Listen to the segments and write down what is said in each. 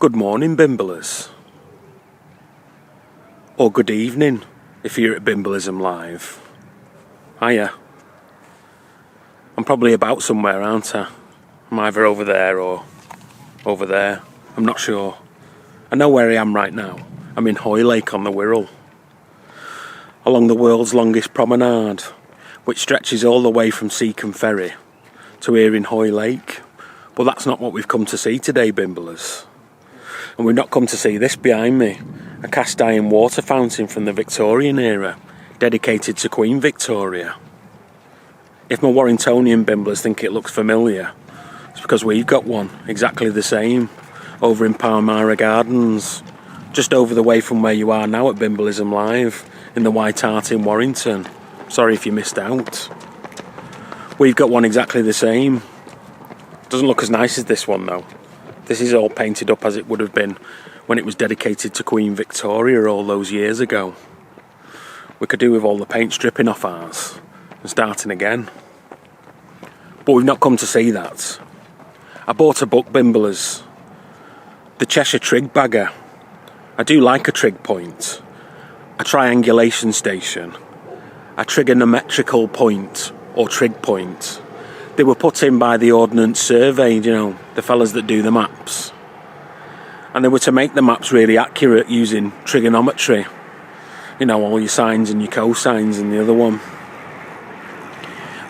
Good morning, Bimblers. Or good evening, if you're at Bimblism Live. Hiya. I'm probably about somewhere, aren't I? I'm either over there or over there. I'm not sure. I know where I am right now. I'm in Hoy Lake on the Wirral, along the world's longest promenade, which stretches all the way from Seacombe Ferry to here in Hoy Lake. But that's not what we've come to see today, Bimblers. And we've not come to see this behind me, a cast iron water fountain from the Victorian era, dedicated to Queen Victoria. If my Warringtonian Bimblers think it looks familiar, it's because we've got one, exactly the same, over in Palmyra Gardens, just over the way from where you are now at Bimblism Live, in the White Hart in Warrington. Sorry if you missed out. We've got one exactly the same. Doesn't look as nice as this one though. This is all painted up as it would have been when it was dedicated to Queen Victoria all those years ago. We could do with all the paint stripping off ours and starting again. But we've not come to see that. I bought a book, Bimblers. The Cheshire Trig Bagger. I do like a trig point, a triangulation station, a trigonometrical point or trig point. They were put in by the Ordnance Survey, the fellas that do the maps. And they were to make the maps really accurate using trigonometry. All your sines and your cosines and the other one.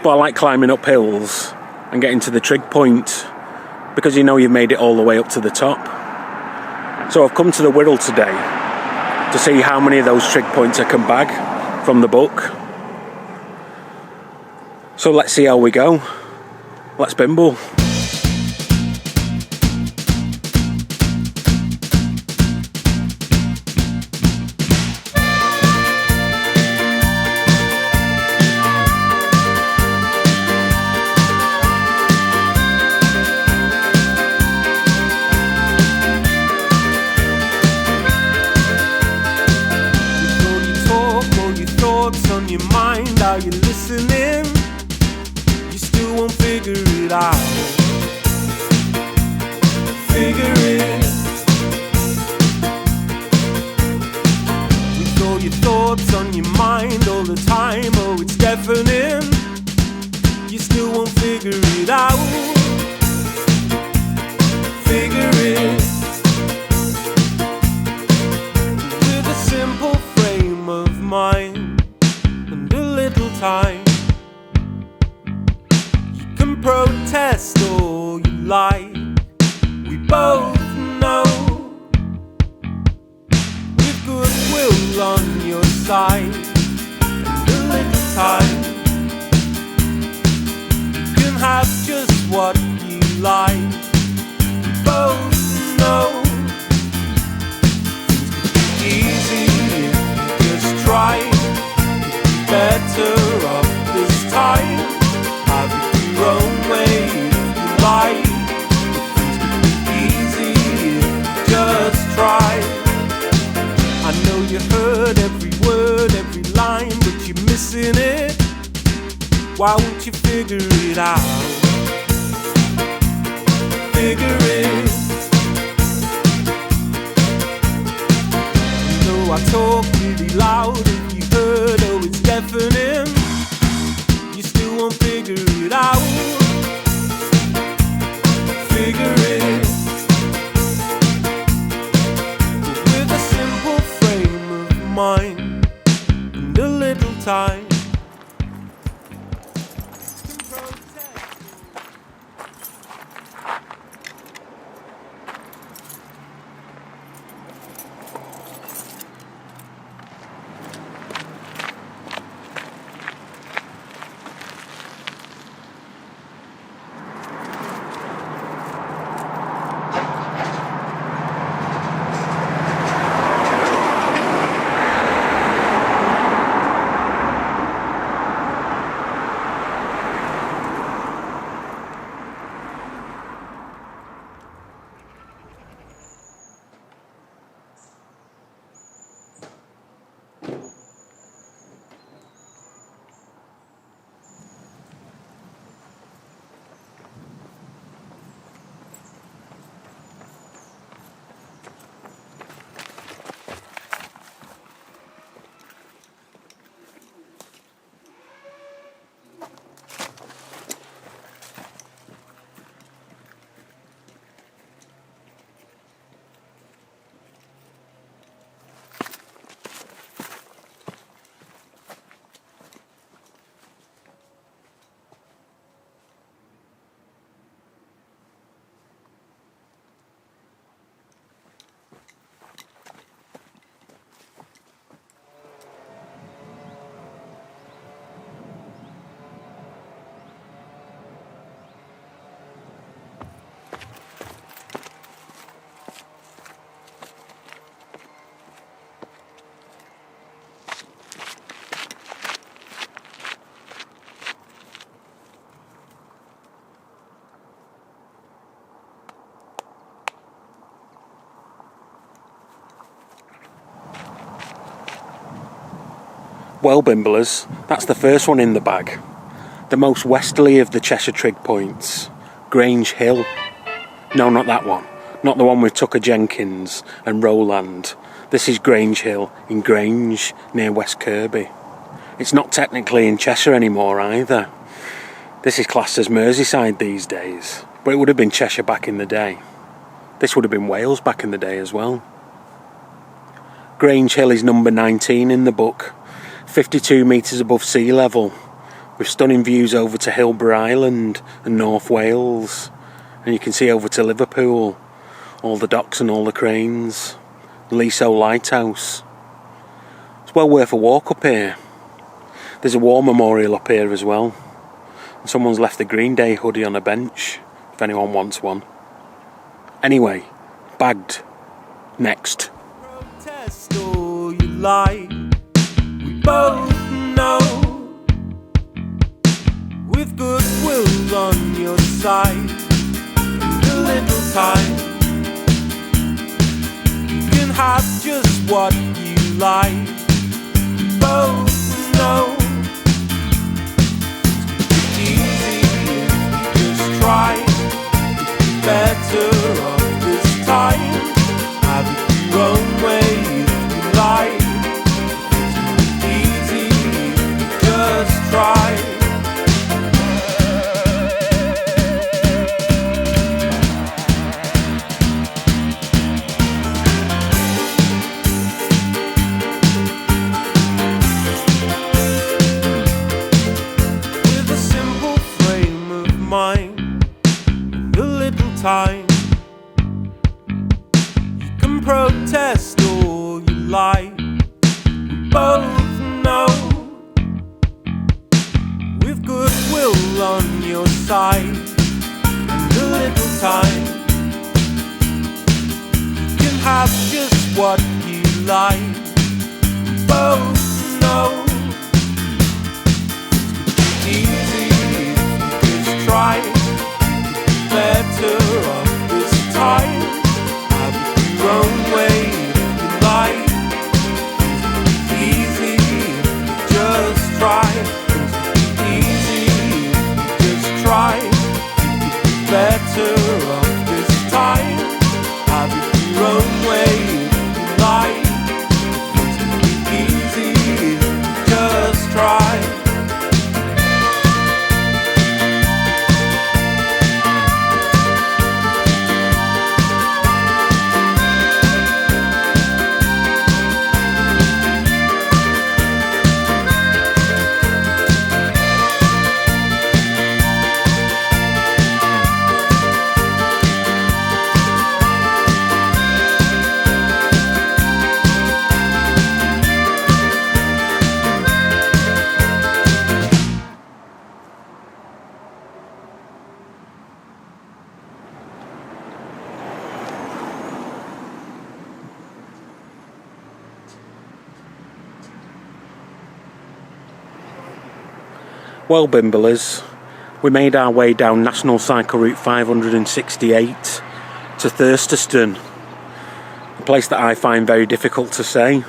But I like climbing up hills and getting to the trig point because you've made it all the way up to the top. So I've come to the Wirral today to see how many of those trig points I can bag from the book. So let's see how we go. Let's bimble. On your mind, are you listening? You still won't figure it out. Figure it. With all your thoughts on your mind all the time, oh it's deafening. You still won't figure it out. Figure it. With a simple frame of mind time, you can protest all you like. We both know, with goodwill on your side, and a little time, you can have just what you like. We both know things could be easy if you just try. Better off this time. Have it your own way if you like. Things could be easy if you just try. I know you heard every word, every line, but you're missing it. Why won't you figure it out? Figure it. You know I talk really loud. If you heard, oh it's deafening. You still won't figure it out. Figure it. With a simple frame of mind and a little time. Well, Bimblers, that's the first one in the bag. The most westerly of the Cheshire Trig Points, Grange Hill. No, not that one. Not the one with Tucker Jenkins and Rowland. This is Grange Hill in Grange, near West Kirby. It's not technically in Cheshire anymore either. This is classed as Merseyside these days, but it would have been Cheshire back in the day. This would have been Wales back in the day as well. Grange Hill is number 19 in the book, 52 metres above sea level, with stunning views over to Hilborough Island and North Wales, and you can see over to Liverpool, all the docks and all the cranes, Leasow Lighthouse. It's well worth a walk up here. There's a war memorial up here as well, and someone's left the Green Day hoodie on a bench, if anyone wants one. Anyway, bagged. Next. Protest all you like, we both know. With goodwill on your side, a little time, you can have just what you like. We both know it's easy if you just try. It's better off this time. Have it your own way if you like. It's easy if you just try. Time. You can protest all you like. We both know, with goodwill on your side and a little time, you can have just what you like. We both know it's easy if you just try. Better off this time. Have it your own way if you like. It's easy if you just try. It's easy if you just try. Better off this time. Have it your own way if you like. It's easy if you just try. Well, Bimblers, we made our way down National Cycle Route 568 to Thurstaton, a place that I find very difficult to say.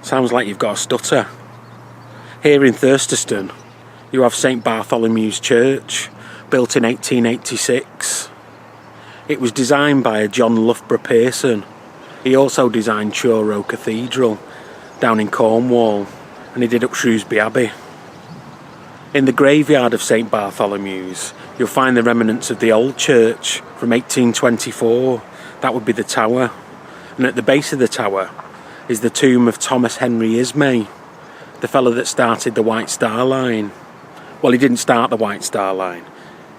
Sounds like you've got a stutter. Here in Thurstaton, you have St Bartholomew's Church, built in 1886. It was designed by a John Loughborough Pearson. He also designed Truro Cathedral down in Cornwall, and he did up Shrewsbury Abbey. In the graveyard of St Bartholomew's, you'll find the remnants of the old church from 1824. That would be the tower. And at the base of the tower is the tomb of Thomas Henry Ismay, the fellow that started the White Star Line. Well, he didn't start the White Star Line.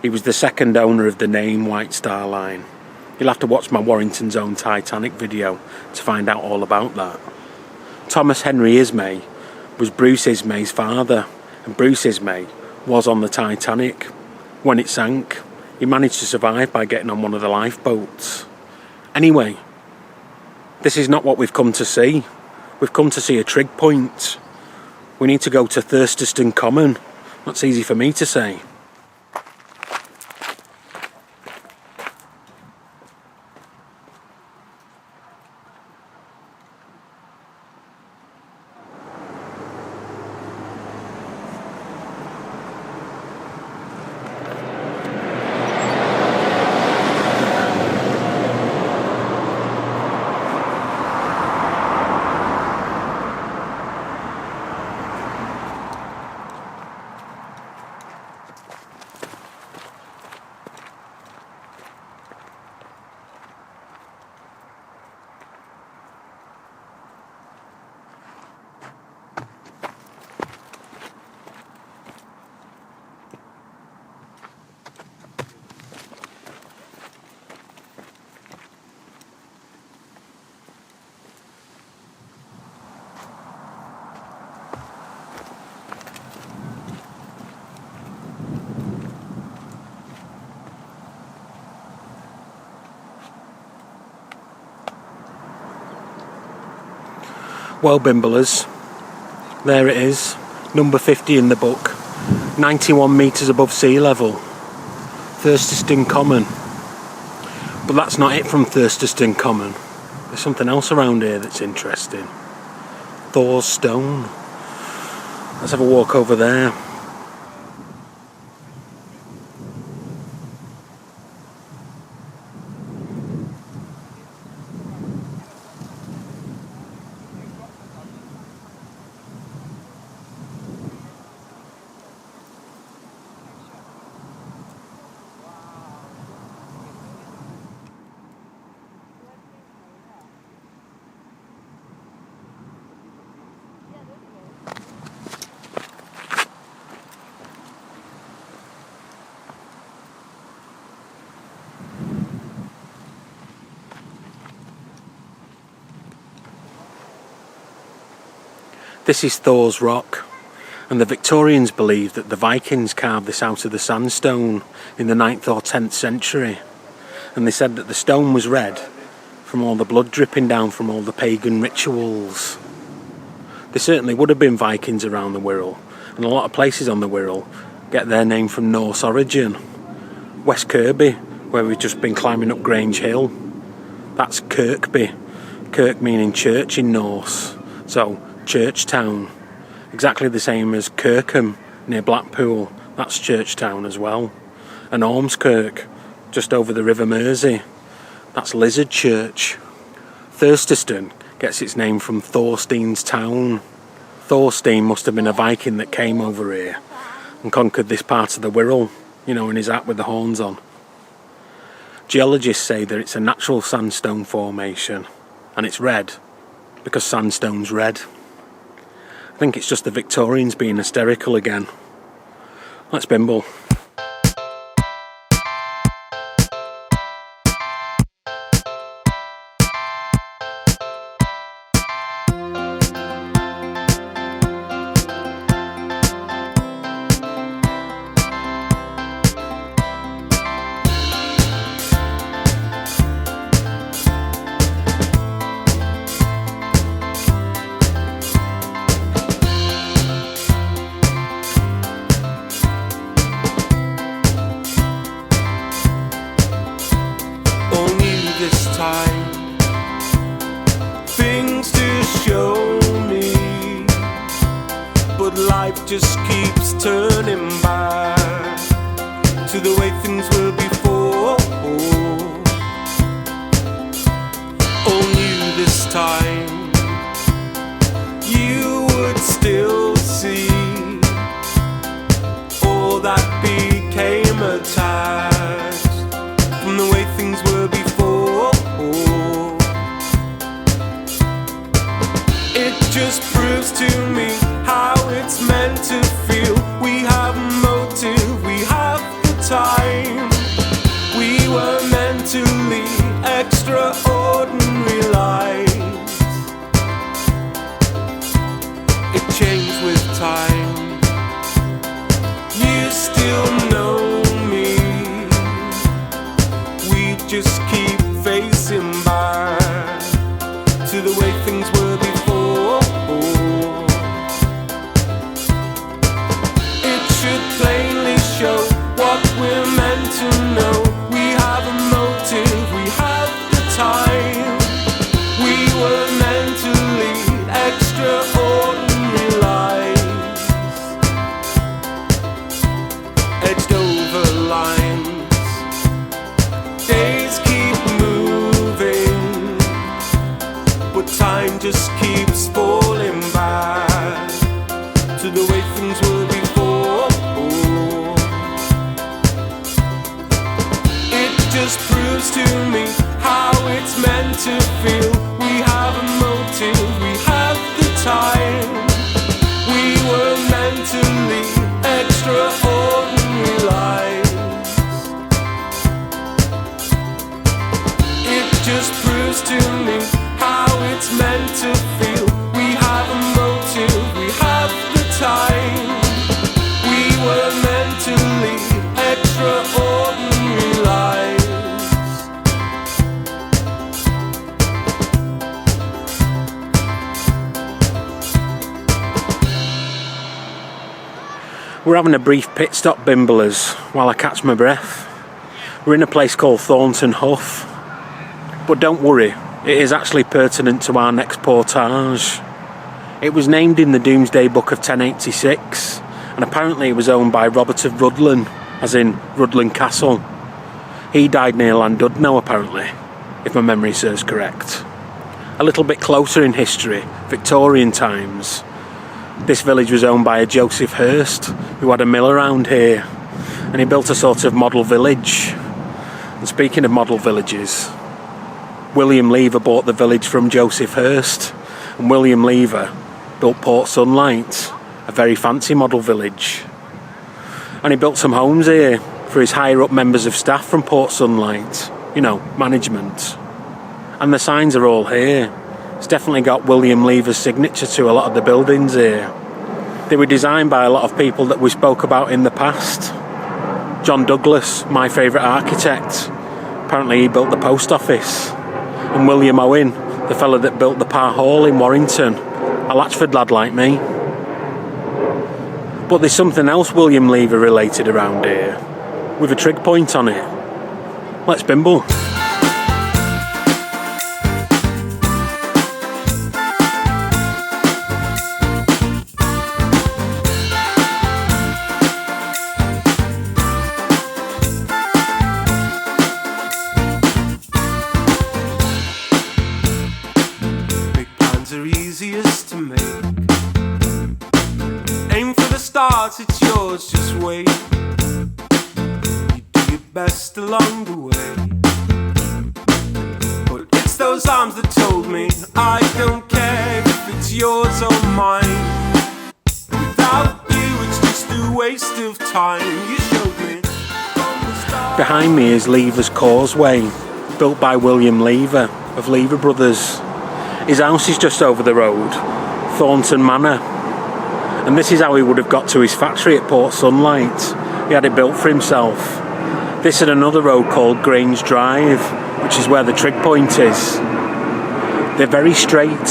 He was the second owner of the name White Star Line. You'll have to watch my Warrington's Own Titanic video to find out all about that. Thomas Henry Ismay was Bruce Ismay's father. And Bruce Ismay was on the Titanic. When it sank, he managed to survive by getting on one of the lifeboats. Anyway, this is not what we've come to see. We've come to see a trig point. We need to go to Thurstaton Common. That's easy for me to say. Well, Bimblers, there it is, number 50 in the book, 91 metres above sea level, Thurstaton Common. But that's not it from Thurstaton Common. There's something else around here that's interesting. Thor's Stone. Let's have a walk over there. This is Thor's Rock, and the Victorians believed that the Vikings carved this out of the sandstone in the 9th or 10th century, and they said that the stone was red from all the blood dripping down from all the pagan rituals. There certainly would have been Vikings around the Wirral, and a lot of places on the Wirral get their name from Norse origin. West Kirby, where we've just been climbing up Grange Hill, that's Kirkby, Kirk meaning church in Norse, so Church Town, exactly the same as Kirkham near Blackpool, that's Church Town as well. And Ormskirk, just over the River Mersey, that's Lizard Church. Thurstaton gets its name from Thorstein's town. Thorstein must have been a Viking that came over here and conquered this part of the Wirral, you know, in his hat with the horns on. Geologists say that it's a natural sandstone formation, and it's red because sandstone's red. I think it's just the Victorians being hysterical again. Let's bimble. Things to show me, but life just keeps turning back to the way things were before. Oh, knew this time you would still see all that became attached from the way things were before. It just proves to me how it's meant to feel. We have a motive, we have the time. We were meant to lead extraordinary lives. It changed with time. You still know me. We just keep facing back to the way things were before. Plainly show what we're meant to know. We have a motive, we have the time. We were meant to lead extraordinary lives. Edged over lines, days keep moving, but time just keeps falling back to the way things were before. Just proves to me how it's meant to feel. We have a motive, we have the time. We were meant to lead extraordinary lives. It just proves to me how it's meant to feel. We have a motive, we have the time. We were meant to lead extraordinary lives. We're having a brief pit stop, Bimblers, while I catch my breath. We're in a place called Thornton Hough. But don't worry, it is actually pertinent to our next portage. It was named in the Domesday Book of 1086, and apparently it was owned by Robert of Rhuddlan, as in Rhuddlan Castle. He died near Llandudno, apparently, if my memory serves correct. A little bit closer in history, Victorian times, this village was owned by a Joseph Hurst, who had a mill around here, and he built a sort of model village. And speaking of model villages, William Lever bought the village from Joseph Hurst, and William Lever built Port Sunlight, a very fancy model village. And he built some homes here for his higher up members of staff from Port Sunlight, you know, management. And the signs are all here. It's definitely got William Lever's signature to a lot of the buildings here. They were designed by a lot of people that we spoke about in the past. John Douglas, my favourite architect, apparently he built the post office. And William Owen, the fella that built the Parr Hall in Warrington, a Latchford lad like me. But there's something else William Lever related around here, with a trig point on it. Let's bimble. Big plans are easiest to make. Aim for the stars, it's yours, just wait. You do your best along the way. But it's those arms that told me I don't care if it's yours or mine. Without you, it's just a waste of time. You showed me from the start. Behind me is Lever's Causeway, built by William Lever of Lever Brothers. His house is just over the road, Thornton Manor. And this is how he would have got to his factory at Port Sunlight. He had it built for himself. This and another road called Grange Drive, which is where the trig point is. They're very straight,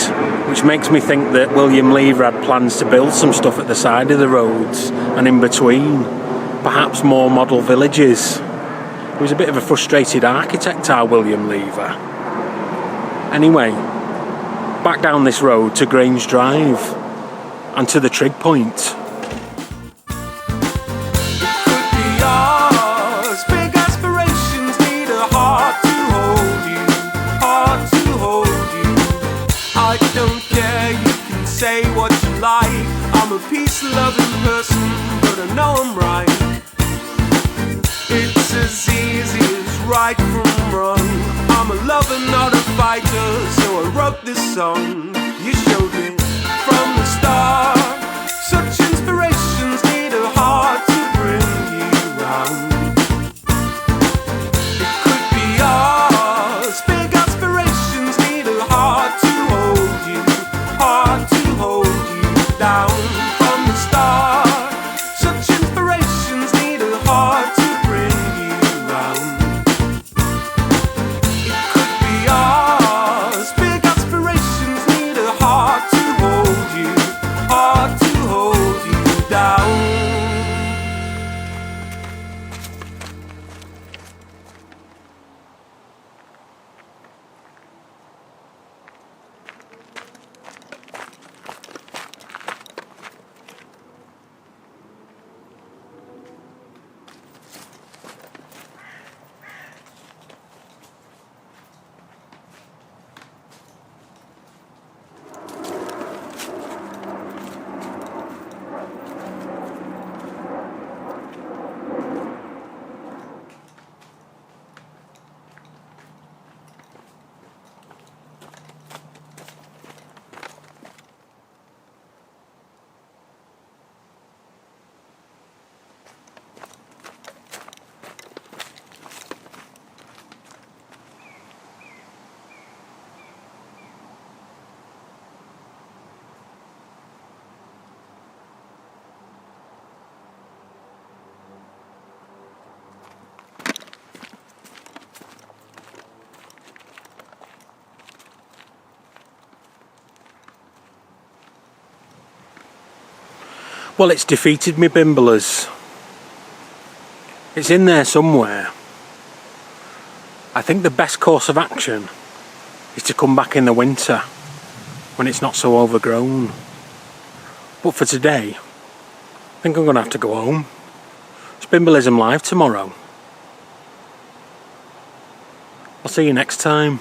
which makes me think that William Lever had plans to build some stuff at the side of the roads and in between, perhaps more model villages. He was a bit of a frustrated architect, our William Lever. Anyway, back down this road to Grange Drive and to the trig point. It could be yours. Big aspirations need a heart to hold you, heart to hold you. I don't care, you can say what you like. I'm a peace-loving person, but I know I'm right. It's as easy as right from wrong. I'm a lover, not a fighter, so I wrote this song. You showed me from the start. Such inspirations need a heart to bring you round. It could be yours. Big aspirations need a heart to hold you down from the start. Such inspirations need a heart to bring you round. It could be yours. Big aspirations need a heart to hold you, heart to Well, it's defeated me, Bimblers. It's in there somewhere. I think the best course of action is to come back in the winter when it's not so overgrown. But for today, I think I'm going to have to go home. It's Bimblism Live tomorrow. I'll see you next time.